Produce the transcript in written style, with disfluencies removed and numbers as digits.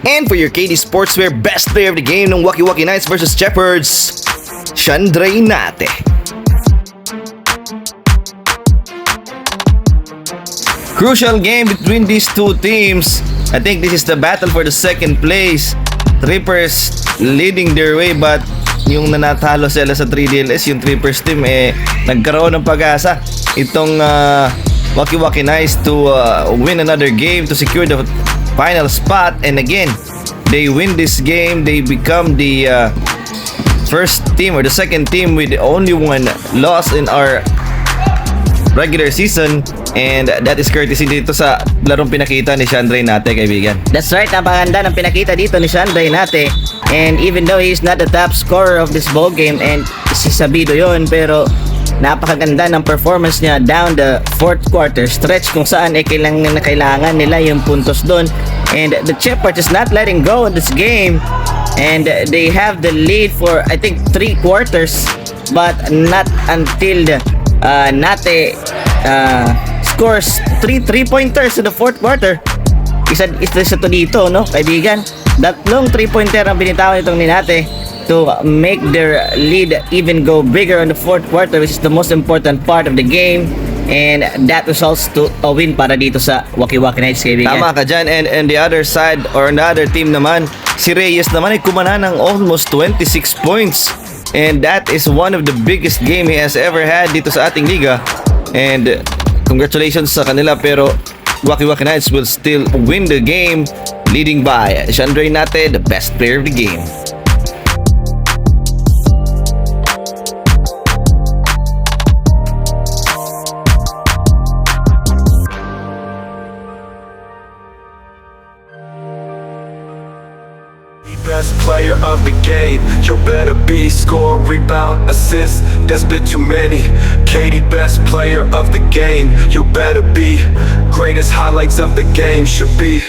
And for your KD Sportswear best player of the game ng Wacky Wacky Knights versus Shepherds, Shandray Nate. Crucial game between these two teams. I think this is the battle for the second place. Trippers leading their way, but yung nanatalo sila sa 3DLS, yung Trippers team, nagkaroon ng pag-asa itong Wacky Wacky Knights to win another game to secure the final spot. And again, they win this game. They become the first team or the second team with only one loss in our regular season, and that is courtesy dito sa larong pinakita ni Shandray Nate, kaibigan. That's right, napakaganda ng pinakita dito ni Shandray Nate. And even though he's not the top scorer of this ball game, and si Sabido yun, pero napakaganda ng performance niya down the fourth quarter stretch kung saan kailangan nila yung puntos doon. And the Shepherds is not letting go in this game, and they have the lead for I think 3 quarters, but not until the Nate scores 3 3-pointers in the fourth quarter. Isa to dito, no, kaibigan. Tatlong 3-pointer ang binitawan itong ni Nate to make their lead even go bigger in the fourth quarter, which is the most important part of the game. And that results to a win para dito sa Wacky Wacky Knights, kaibigan. Tama ka dyan. And the other side or the other team naman, si Reyes naman ay kumana ng almost 26 points. And that is one of the biggest game he has ever had dito sa ating liga. And congratulations sa kanila, pero Wacky Wacky Knights will still win the game, leading by Shandray Nate, the best player of the game. Best player of the game, you better be. Score, rebound, assist, there's been too many. KD, best player of the game, you better be. Greatest highlights of the game should be